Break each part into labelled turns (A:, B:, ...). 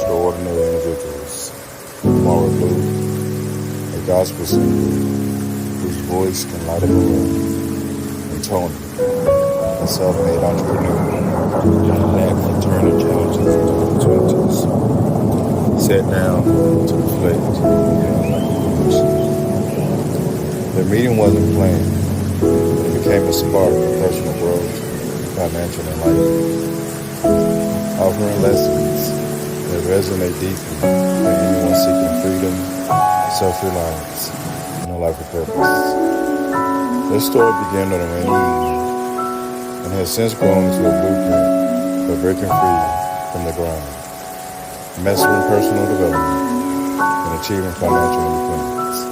A: extraordinary individuals. Amara a gospel singer whose voice can light up a room, and Tony, a self-made entrepreneur, knack for turning challenges into opportunities, sat down to reflect beyond recognition. The meeting wasn't planned, but it became a spark of personal growth and financial enlightenment, offering lessons that resonate deeply for anyone seeking freedom, self-reliance, and a life of purpose. This story began on a rainy evening and has since grown into a blueprint for breaking free from the grind, mastering personal development, and achieving financial independence.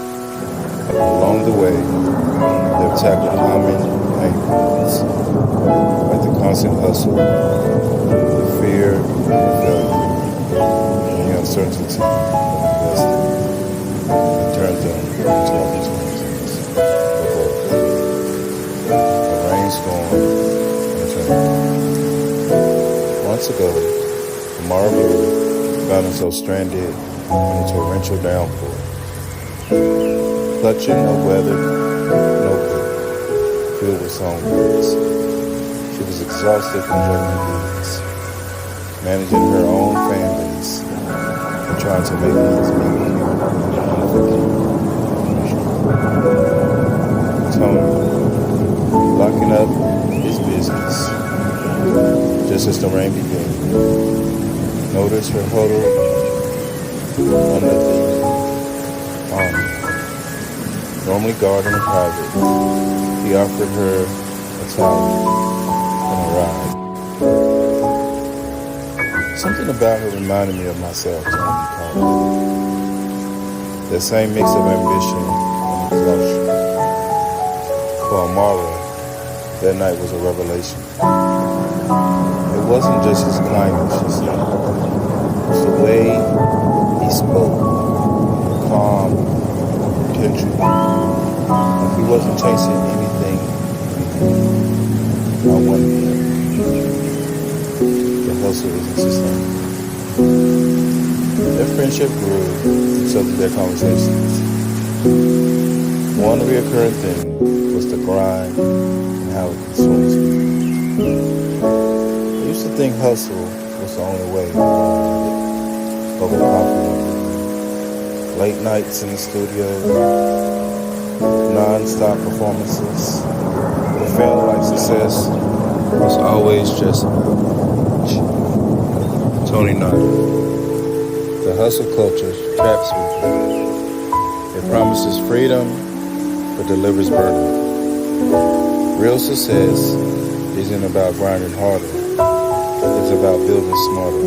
A: Along the way, they've tackled common pain points, like the constant hustle, the fear of failure, and the uncertainty of investing, and turned them into opportunities for growth. A rainstorm and a turning point. Months ago, Amara found himself stranded in a torrential downpour. Clutching a weathered notebook filled with songbirds, she was exhausted from juggling duties, managing her own fan base, and trying to make ends meet in an unforgiving Tony, locking up his business just as the rain began, noticed her huddled under the awning. Normally guarding in private, he offered her a towel and a ride. Something about her reminded me of myself, Tony called it. That same mix of ambition and exhaustion. For Amara, that night was a revelation. It wasn't just his kindness, she said. It was the way he spoke, calm, intentional. Like he wasn't chasing anything. I wonder. The hustle isn't sustainable. Their friendship grew because of their conversations. One recurring thing was the grind and how it consumes me. I used to think hustle was the only way overconfident. Late nights in the studio, non-stop performances. It felt like success was always just about much. Tony nodded. The hustle culture traps people. It promises freedom, but delivers burden. Real success isn't about grinding harder. It's about building smarter.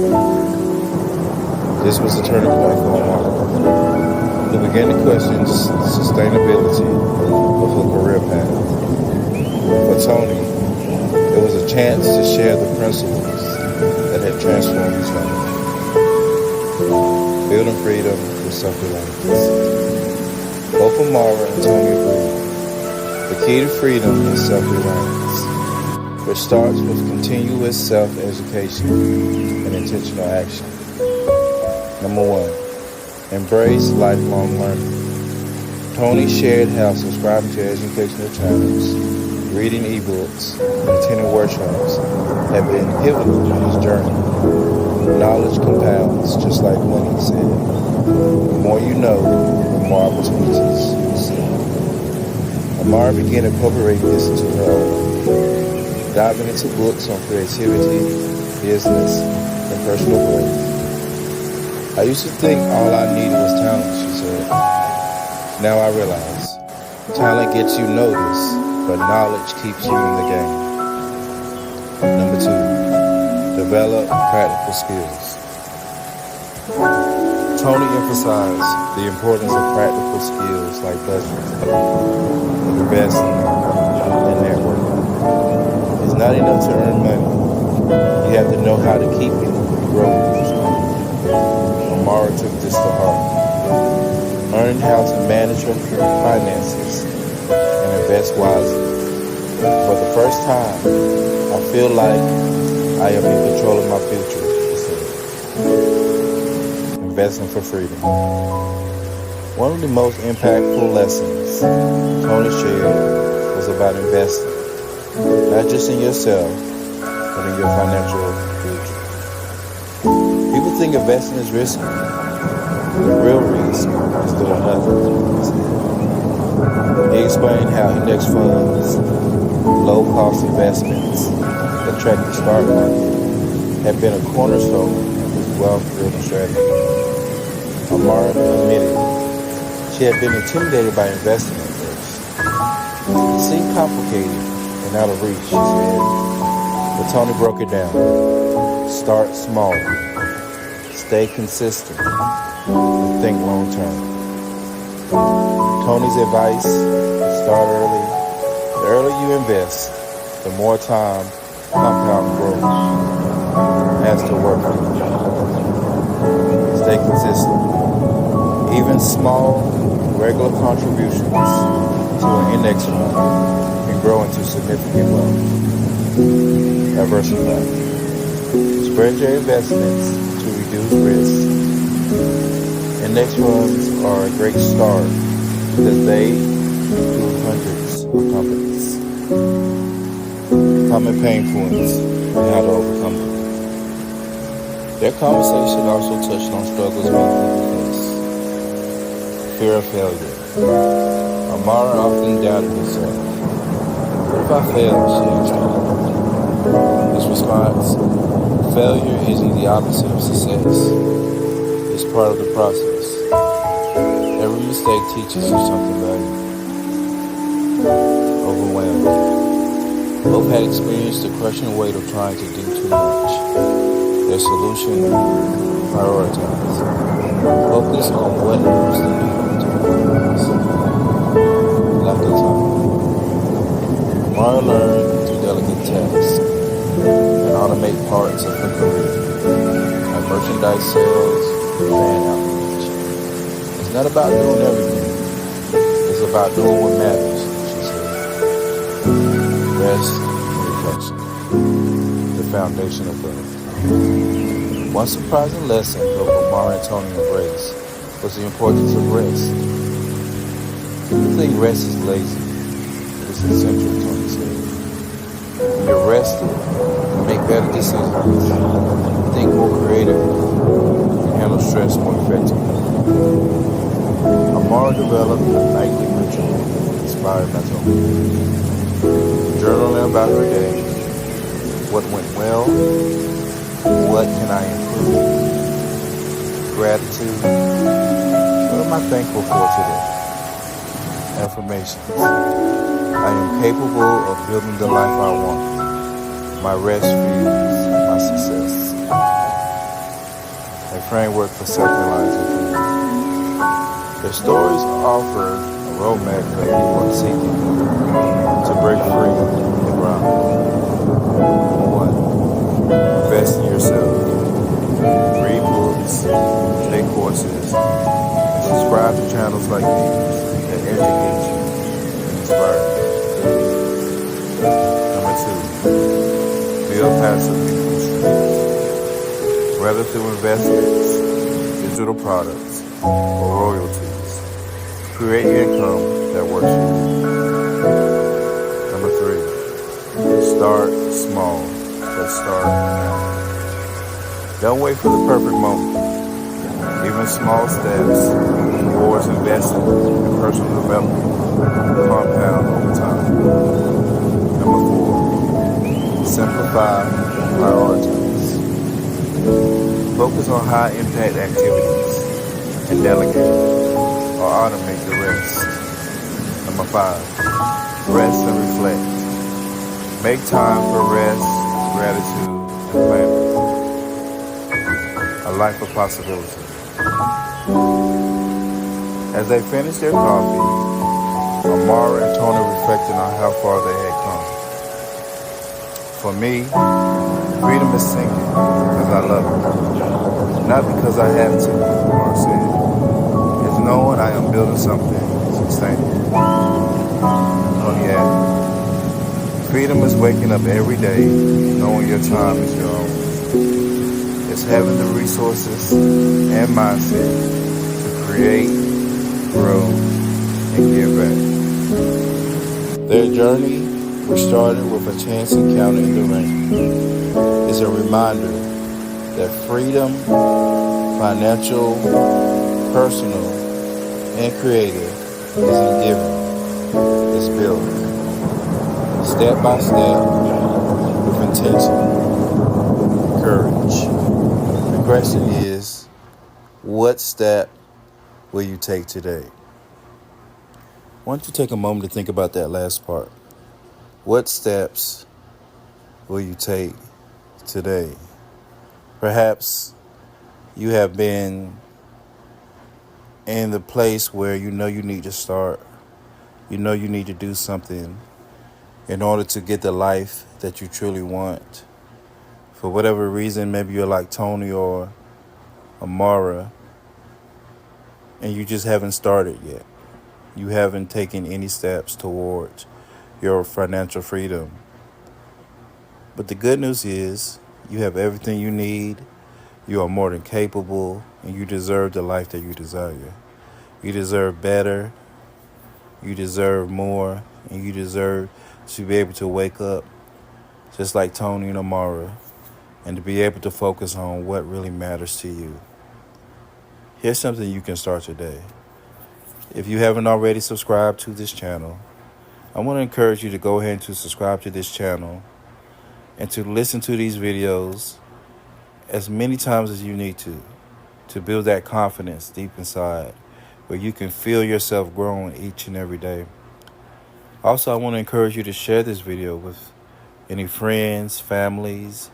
A: This was a turning point for Amara. He began to question the sustainability of her career path. For Tony, it was a chance to share the principles that had transformed his life. Building freedom with self-reliance. Both Amara and Tony agreed. The key to freedom is self-reliance, which starts with continuous self-education and intentional action. Number 1. Embrace lifelong learning. Tony shared how subscribing to educational channels, reading ebooks, and attending workshops have been pivotal in his journey. Knowledge compounds, just like when he said. The more you know, the more opportunities you see. Amara began incorporating this into her own life, diving into books on creativity, business, and personal growth. I used to think all I needed was talent, she said. Now I realize talent gets you noticed, but knowledge keeps you in the game. Number 2, develop practical skills. Tony emphasized the importance of practical skills like budgeting, investing, and networking. It's not enough to earn money. You have to know how to keep it and grow it. Amara took this to heart. Learned how to manage her finances and invest wisely. For the first time, I feel like I am in control of my future, she said. investing for freedom. One of the most impactful lessons Tony shared was about investing, not just in yourself, but in your financial future. People think investing is risky. The real risk is doing nothing. He explained how index funds, low-cost investments, attractive stock market have been a cornerstone of his wealth-building strategy. Amara admitted she had been intimidated by investing at first. It seemed complicated and out of reach, she said. But Tony broke it down. Start small, stay consistent, and think long-term. Tony's advice: start early. The earlier you invest, the more time compound growth has to work for you. Stay consistent. Even small, regular contributions to an index fund can grow into significant wealth. Diversify. Spread your investments to reduce risk. Index funds are a great start because they include hundreds of companies. Common pain points and how to overcome them. Their conversation also touched on struggles many people face. Fear of failure. Amara often doubted herself. What if I fail? She asked her. His response: failure isn't the opposite of success. It's part of the process. Every mistake teaches you something valuable. Overwhelmed. Both had experienced the crushing weight of trying to do too much. Their solution: prioritize. Focus on what moves the needle to progress. Lack of time. Mara learned to delegate tasks and automate parts of her career, like merchandise sales and fan outreach. It's not about doing everything. It's about doing what matters, she said. Rest and reflection. The foundation of growth. One surprising lesson both Amara and Tony embraced was the importance of rest. People think rest is lazy, but it's essential, Tony said. When you're rested, you make better decisions, think more creatively, and handle stress more effectively. Amara developed a nightly ritual inspired by Tony. Journaling about her day, what went well, what can I improve? Gratitude. What am I thankful for today? Affirmations. I am capable of building the life I want. My rest fuels my success. A framework for self-realizing freedom. Their stories offer a roadmap for anyone seeking to break free from the ground. 1. Invest in yourself. Read books, take courses, and subscribe to channels like these that educate you and inspire you. Number 2, build passive income streams. Whether through investments, digital products, or royalties, create income that works for you. Number 3, start small. Let's start now. Don't wait for the perfect moment. Even small steps towards investing in personal development compound over time. Number 4, simplify and prioritize. Focus on high-impact activities and delegate or automate the rest. Number 5, rest and reflect. Make time for rest, gratitude, and planning. A life of possibility. As they finished their coffee, Amara and Tony reflected on how far they had come. For me, freedom is singing because I love it, not because I have to, Amara said. It's knowing I am building something sustainable. Tony added, freedom is waking up every day knowing your time is your own. It's having the resources and mindset to create, grow, and give back. Their journey, which started with a chance encounter in the rain, is a reminder that freedom, financial, personal, and creative isn't given, it's built. Step by step, with intention and courage. The question is, what step will you take today? Why don't you take a moment to think about that last part? What steps will you take today? Perhaps you have been in the place where you know you need to start. You know you need to do something in order to get the life that you truly want. For whatever reason, maybe you're like Tony or Amara, and you just haven't started yet. You haven't taken any steps towards your financial freedom. But the good news is you have everything you need. You are more than capable, and you deserve the life that you desire. You deserve better. You deserve more, and you deserve to be able to wake up just like Tony and Amara and to be able to focus on what really matters to you. Here's something you can start today. If you haven't already subscribed to this channel, I want to encourage you to go ahead and to subscribe to this channel and to listen to these videos as many times as you need to build that confidence deep inside where you can feel yourself growing each and every day. Also, I want to encourage you to share this video with any friends, families,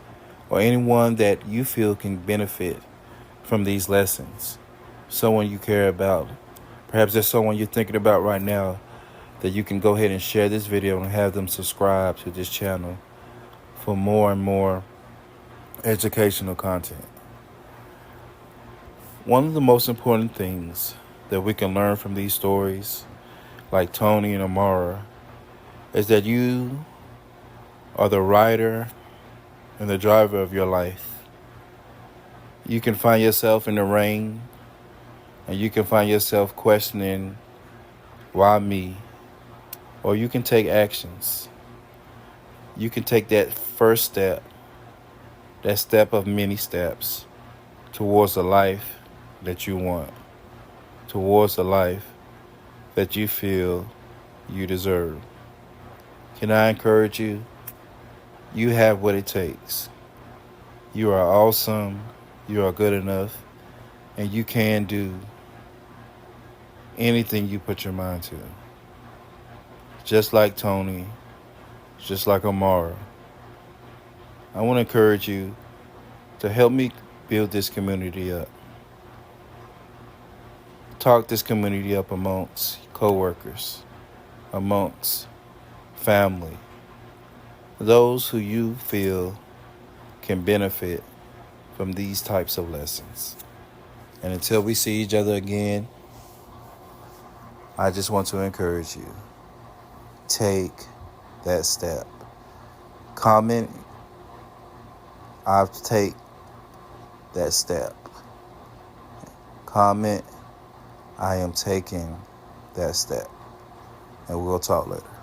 A: or anyone that you feel can benefit from these lessons. Someone you care about. Perhaps there's someone you're thinking about right now that you can go ahead and share this video and have them subscribe to this channel for more and more educational content. One of the most important things that we can learn from these stories, like Tony and Amara, is that you are the rider and the driver of your life. You can find yourself in the rain, and you can find yourself questioning, why me? Or you can take actions. You can take that first step, that step of many steps towards the life that you want, towards the life that you feel you deserve. Can I encourage you? You have what it takes. You are awesome. You are good enough. And you can do anything you put your mind to. Just like Tony, just like Amara. I want to encourage you to help me build this community up. Talk this community up amongst coworkers, amongst family, those who you feel can benefit from these types of lessons. And until we see each other again, I just want to encourage you. Take that step. Comment, I'll take that step. Comment, I am taking that step. And we'll talk later.